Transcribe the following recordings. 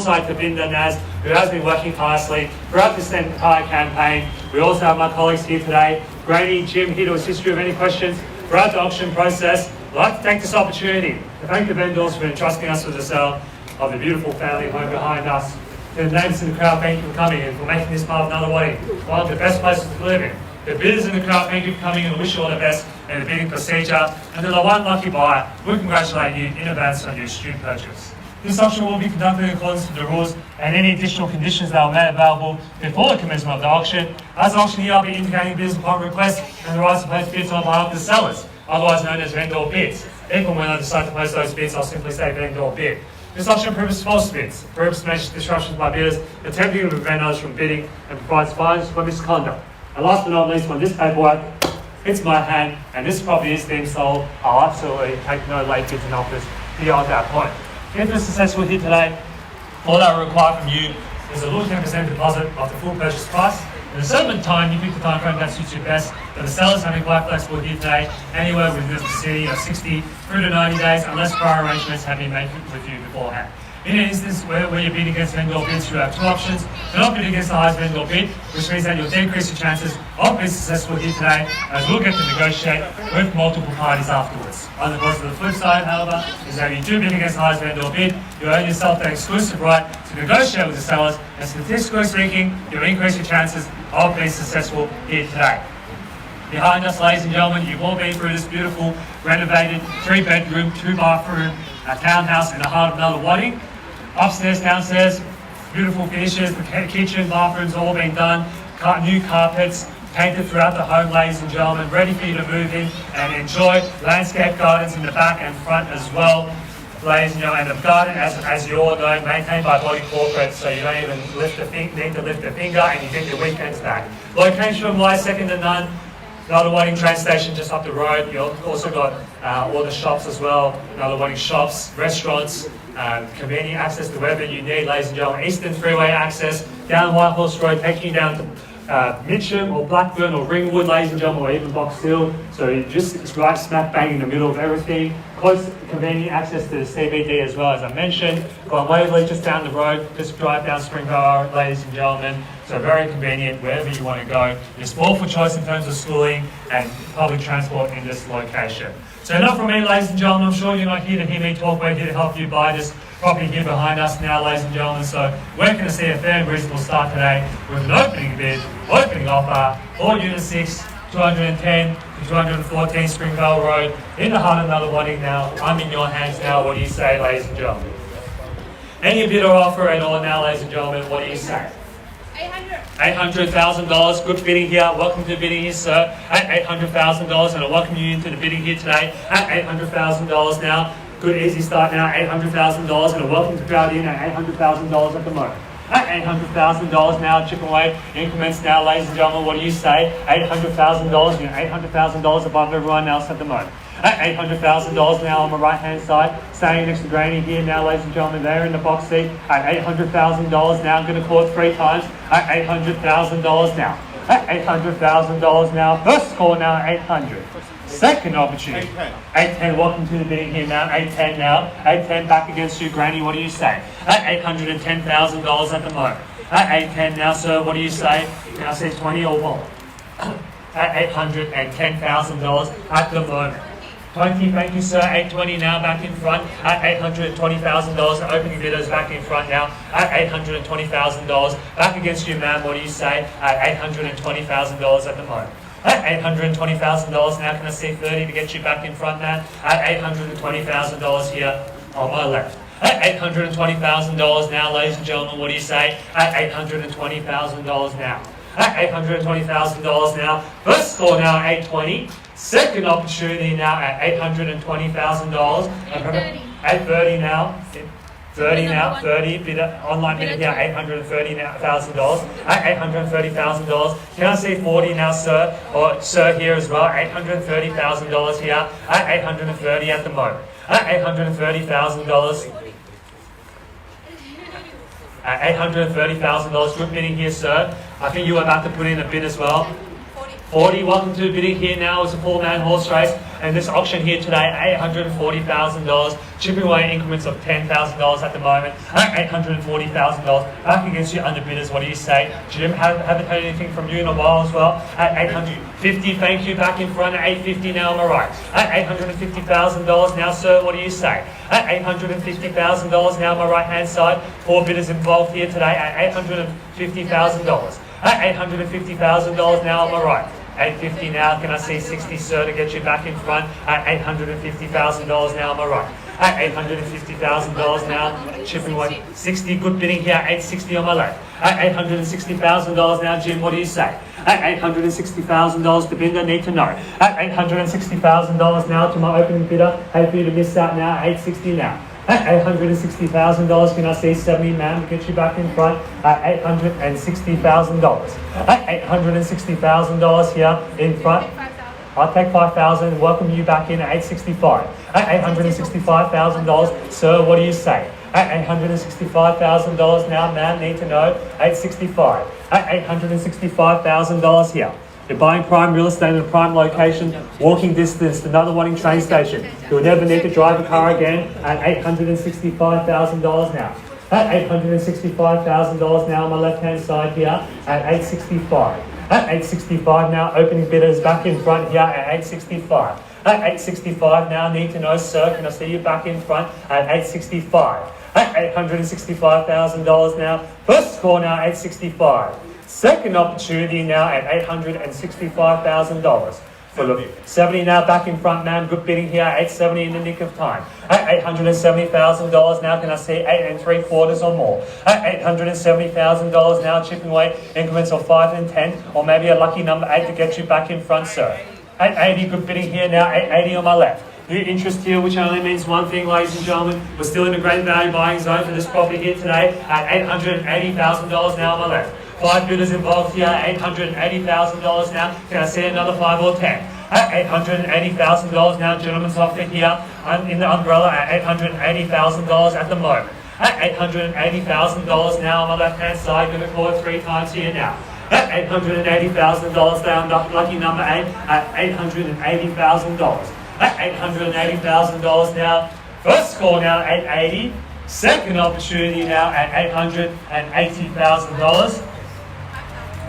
alongside Tabinda Naaz, who has been working tirelessly throughout this entire campaign. We also have my colleagues here today, Grady, Jim, here to assist you with any questions throughout the auction process. I'd like to take this opportunity to thank the vendors for entrusting us with the sale of the beautiful family home behind us. To the neighbours in the crowd, thank you for coming and for making this part of Nunawading one of the best places to live in. The bidders in the crowd, thank you for coming and wish you all the best in the bidding procedure. And to the one lucky buyer, we congratulate you in advance on your astute purchase. This auction will be conducted in accordance with the rules and any additional conditions that are made available before the commencement of the auction. As the auctioneer, I'll be indicating bids upon request and the right to place bids on behalf of the sellers, otherwise known as vendor bids. If and when I decide to place those bids, I'll simply say vendor bid. This auction prohibits false bids, prohibits major disruptions by bidders, attempting to prevent others from bidding, and provides fines for misconduct. And last but not least, when this paperwork hits my hand and this property is being sold, I'll absolutely take no late bids and offers beyond that point. If you're successful here today, all that will require from you is a little 10% deposit of the full purchase price. In the settlement time, you pick the time frame that suits you best, but the sellers have been quite flexible here today, anywhere within the vicinity of 60 through to 90 days, unless prior arrangements have been made with you beforehand. In an instance where you're bidding against vendor bids, you have two options. Do not bid against the highest vendor bid, which means that you'll decrease your chances of being successful here today, as we'll get to negotiate with multiple parties afterwards. On the flip side, however, is that if you do bid against the highest vendor bid, you earn yourself the exclusive right to negotiate with the sellers, and statistically speaking, you'll increase your chances of being successful here today. Behind us, ladies and gentlemen, you've all been through this beautiful, renovated, 3-bedroom, 2-bathroom townhouse in the heart of Nunawading. Upstairs, downstairs, beautiful finishes, the kitchen, bathrooms all been done, new carpets, painted throughout the home, ladies and gentlemen, ready for you to move in and enjoy landscape gardens in the back and front as well, ladies and gentlemen. And the garden, as you all know, maintained by Body Corporate, so you don't even need to lift a finger and you get your weekends back. Location wise, second to none. Nunawading train station just up the road. You've also got all the shops as well, Nunawading shops, restaurants, convenient access to wherever you need, ladies and gentlemen. Eastern Freeway access, down White Horse Road, taking you down to Mitcham or Blackburn or Ringwood, ladies and gentlemen, or even Box Hill. So it's right smack bang in the middle of everything. Close, convenient access to the CBD as well, as I mentioned. Got Waverley just down the road, just drive down Springvale, ladies and gentlemen. So very convenient wherever you want to go. You're spoiled for choice in terms of schooling and public transport in this location. So enough from me, ladies and gentlemen. I'm sure you're not here to hear me talk. We're here to help you buy this property here behind us now, ladies and gentlemen. So we're going to see a fair and reasonable start today with an opening bid, opening offer for Unit 6, 210 to 214 Springvale Road in the heart of Nunawading now. I'm in your hands now. What do you say, ladies and gentlemen? Any bid or offer at all now, ladies and gentlemen, what do you say? $800,000. Good bidding here. Welcome to the bidding here, sir. At $800,000, and I welcome you into the bidding here today at $800,000 now. Good easy start now. $800,000, and I welcome to crowd in at $800,000 at the moment. At $800,000 now, chip away increments now, ladies and gentlemen. What do you say? $800,000. You're $800,000 above everyone else at the moment. At $800,000 now on my right hand side, standing next to Granny here now, ladies and gentlemen, there in the box seat. At $800,000 now, I'm going to call it 3 times. At $800,000 now. At $800,000 now. First call now, 800. Second opportunity. 810, welcome to the bidding here now. 810 now. 810 back against you, Granny. What do you say? At $810,000 at the moment. At 810 now, sir. What do you say? Can I say 20 or more? At $810,000 at the moment. 20, thank you, sir. 820 now, back in front. At $820,000, the opening bidders back in front now. At $820,000, back against you, ma'am. What do you say? At $820,000 at the moment. At $820,000 now, can I see 30 to get you back in front now? At $820,000 here on my left. At $820,000 now, ladies and gentlemen, what do you say? At $820,000 now. At $820,000 now. First score now, 820. Second opportunity now at $820,000. At 30 now. 30 now, 30, bidder, online bidder here, $830,000. At $830,000. Can I see 40 now, sir? Or sir here as well, $830,000 here. At $830 at the moment. At $830,000. At $830,000, good bidding here, sir. I think you were about to put in a bid as well. 40, welcome to bidding here now. It's a 4-man horse race. And this auction here today, $840,000, chipping away increments of $10,000 at the moment, $840,000. Back against you underbidders, what do you say? Jim, haven't heard anything from you in a while as well. At $850, thank you, back in front at $850 now, am I right? At $850,000 now, sir, what do you say? At $850,000 now, my right hand side, 4 bidders involved here today at $850,000. At $850,000 now, am I right? $850 now, can I see 60, sir, to get you back in front? At $850,000 now, am I right? At $850,000 now, chipping away 60, good bidding here, $860 on my left. At $860,000 now, Jim, what do you say? At $860,000, Tabinda, need to know. At $860,000 now to my opening bidder, hate for you to miss out now, $860 now. At $860,000, can I see 70, ma'am, to get you back in front? At $860,000. At $860,000 here in front. I'll take 5,000, welcome you back in at $865. At $865,000, sir, what do you say? At $865,000 now, ma'am, need to know, $865. At $865,000 here. You're buying prime real estate in a prime location, walking distance to Nunawading train station. You'll never need to drive a car again at $865,000 now. At $865,000 now on my left-hand side here at $865. At $865 now, opening bidders back in front here at $865. At $865 now, need to know, sir, can I see you back in front at $865. At $865,000 now, first score now $865. Second opportunity now at $865,000. For the 70 now back in front, ma'am, good bidding here, $870 in the nick of time. At $870,000 now, can I see 8 3/4 or more? At $870,000 now, chipping away increments of 5 and 10, or maybe a lucky number 8 to get you back in front, sir. At 80, good bidding here now, 880 on my left. New interest here, which only means one thing, ladies and gentlemen. We're still in a great value buying zone for this property here today at $880,000 now on my left. 5 bidders involved here, $880,000 now. Can I see another 5 or 10? At $880,000 now, gentlemen's offer here in the umbrella at $880,000 at the moment. At $880,000 now on my left-hand side, going to call it 3 times here now. At $880,000 down, lucky number 8 at $880,000. At $880,000 now, first score now $880. Second opportunity now at $880,000.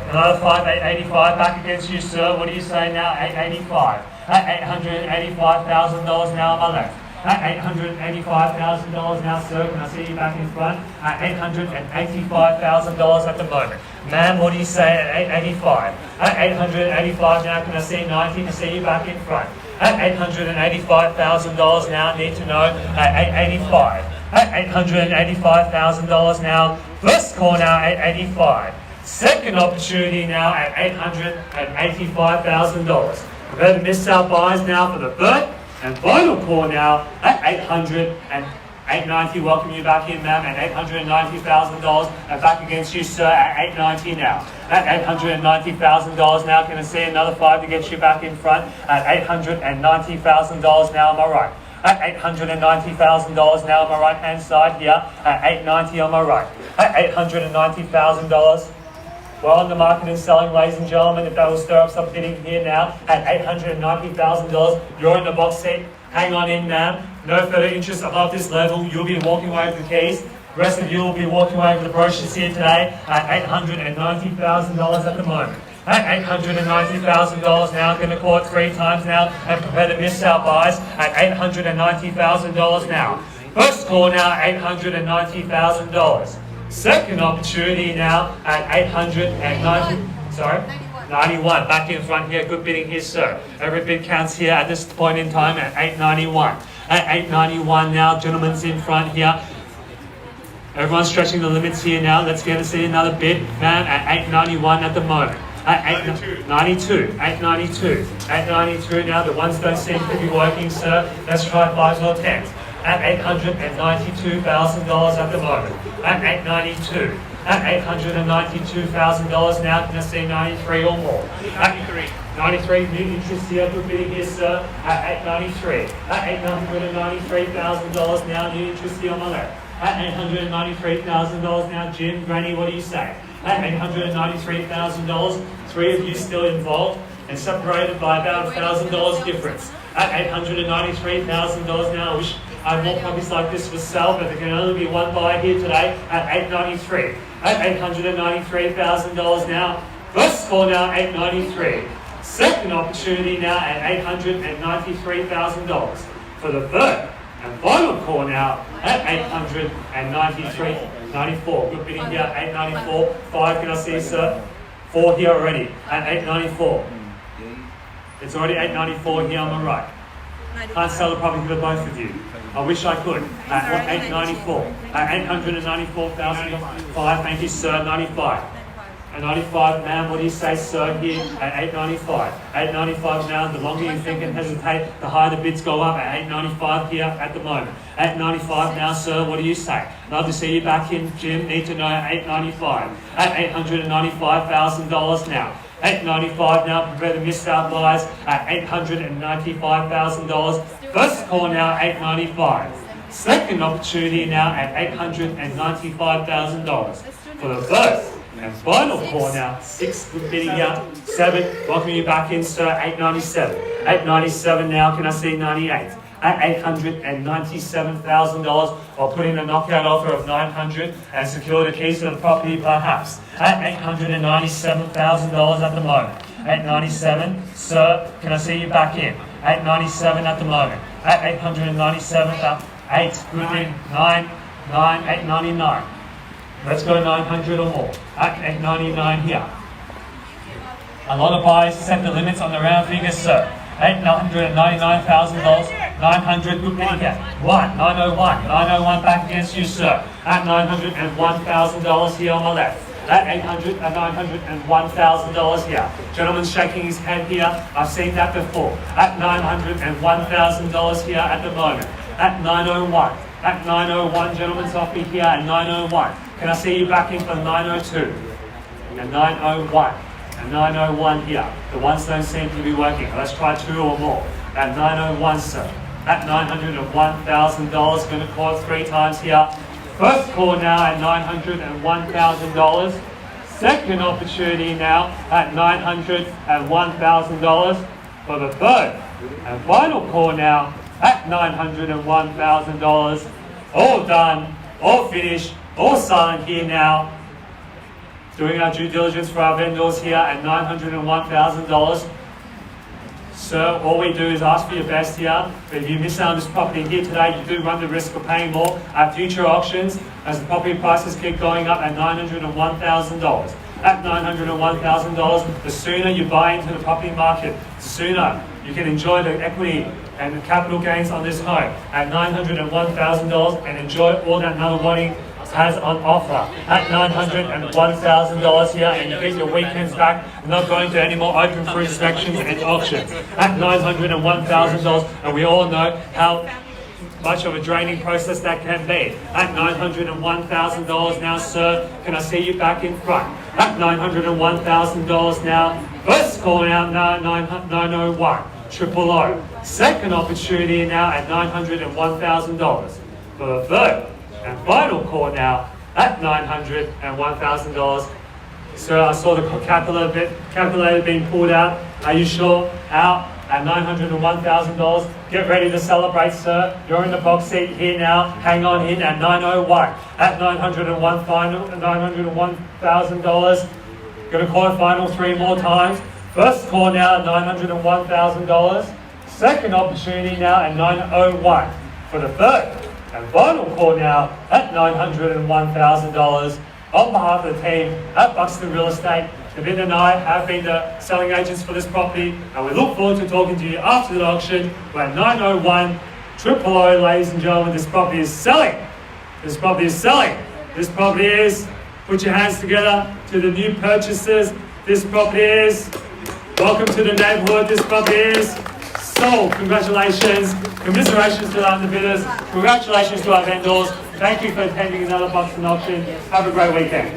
Another 5, $885 back against you, sir. What do you say now? $885. At $885,000 now on my left. At $885,000 now, sir. Can I see you back in front? At $885,000 at the moment. Ma'am, what do you say at $885? At $885 now, can I see 90 to see you back in front? At $885,000 now, need to know at $885. At $885,000 now, first score now $885. Second opportunity now at $885,000. We've had missed our buys now for the third and final call now at $890. Welcome you back in, ma'am, at $890,000 and back against you, sir, at $890 now. At $890,000 now, can I see another 5 to get you back in front at $890,000 now, am I right? At $890,000 now on my right hand side here at $890 on my right. At $890,000. Well on the market and selling, ladies and gentlemen, if that will stir up some bidding here now at $890,000, you're in the box seat. Hang on in, ma'am. No further interest above this level. You'll be walking away with the keys. The rest of you will be walking away with the brochures here today at $890,000 at the moment. At $890,000 now, going to call it 3 times now and prepare to miss our buys at $890,000 now. First call now, $890,000. Second opportunity now at $91. Back in front here, good bidding here, sir. Every bid counts here at this point in time at $891. At $891 now, gentlemen's in front here. Everyone's stretching the limits here now. Let's get to see another bid, ma'am, at $891 at the moment. At $892 now, the ones don't seem to be working, sir. Let's try 5s or 10s. At $892,000 at the moment. At $892. At $892,000 now, can I see 93 or more? 93, new interest here, good bidding here, sir. At $893. At $893,000 now, new interest here on my left. At $893,000 now, Jim, Granny, what do you say? At $893,000, 3 of you still involved and separated by about $1,000 difference. at $893,000 now. I wish I had more properties like this for sale, but there can only be one buyer here today at $893,000. At $893,000 now. First call now, $893,000. Second opportunity now at $893,000. For the third and final call now at $894,000. Good bidding here, $894,000. 5, can I see, sir? 4 here already at $894,000. It's already $894,000 here on the right. Can't sell the property for both of you. I wish I could. At $894,000. At $894,000. 5, thank you, sir. 95. At 95, ma'am, what do you say, sir, here at $895? $895 now, the longer you think and hesitate, the higher the bids go up at $895 here at the moment. At $895 now, sir, what do you say? Love to see you back in, Jim, need to know at $895. At $895,000 now. $895 now, prepare to miss out buyers at $895,000. First call now, $895. Second opportunity now at $895,000. For the first and final call now, 6, good bidding here, 7, welcome you back in, sir, $897. $897 now, can I see 98? At $897,000, I'll put in a knockout offer of $900 and secure the keys to the property perhaps. At $897,000 at the moment. At 97, sir, can I see you back in? At 97 at the moment. At 897, 8, good bidding, 9, 899. Let's go 900 or more. At 899 here. A lot of buyers set the limits on the round figures, sir. $999,000. 900, good bidding here. 901. 901 back against you, sir. At $901,000 here on my left. At $901,000 here. Gentleman's shaking his head here. I've seen that before. At $901,000 here at the moment. At 901. At 901, gentlemen's offer here at 901. Can I see you back in for 902? And 901. And 901 here. The ones don't seem to be working. Let's try 2 or more. At 901, sir. At $901,000. Going to call it 3 times here. First call now at $901,000. Second opportunity now at $901,000. For the third and final call now at $901,000. All done, all finished, all signed here now. Doing our due diligence for our vendors here at $901,000. Sir, all we do is ask for your best here. But if you miss out on this property here today, you do run the risk of paying more at future auctions as the property prices keep going up at $901,000. At $901,000, the sooner you buy into the property market, the sooner you can enjoy the equity and the capital gains on this home at $901,000 and enjoy all that Nunawading has on offer at $901,000 here, and you get your weekends back, not going to any more open for inspections and auctions at $901,000, and we all know how much of a draining process that can be. At $901,000 now, sir, can I see you back in front? At $901,000 now, first call out now, 901, 000. Second opportunity now at $901,000. For the third and final call now at $901,000. Sir, I saw the calculator being pulled out. Are you sure? Out at $901,000. Get ready to celebrate, sir. You're in the box seat here now. Hang on in at 901. At $901,000. Going to call it final 3 more times. First call now at $901,000. Second opportunity now at 901. For the third and final call now at $901,000. On behalf of the team at Buxton Real Estate, Tabinda and I have been the selling agents for this property, and we look forward to talking to you after the auction. We're at 901 000, ladies and gentlemen. This property is selling. This property is selling. This property is, put your hands together to the new purchasers. This property is, welcome to the neighbourhood. This property is sold. Congratulations. Commiserations to the underbidders. Congratulations to our vendors. Thank you for attending another Buxton auction. Have a great weekend.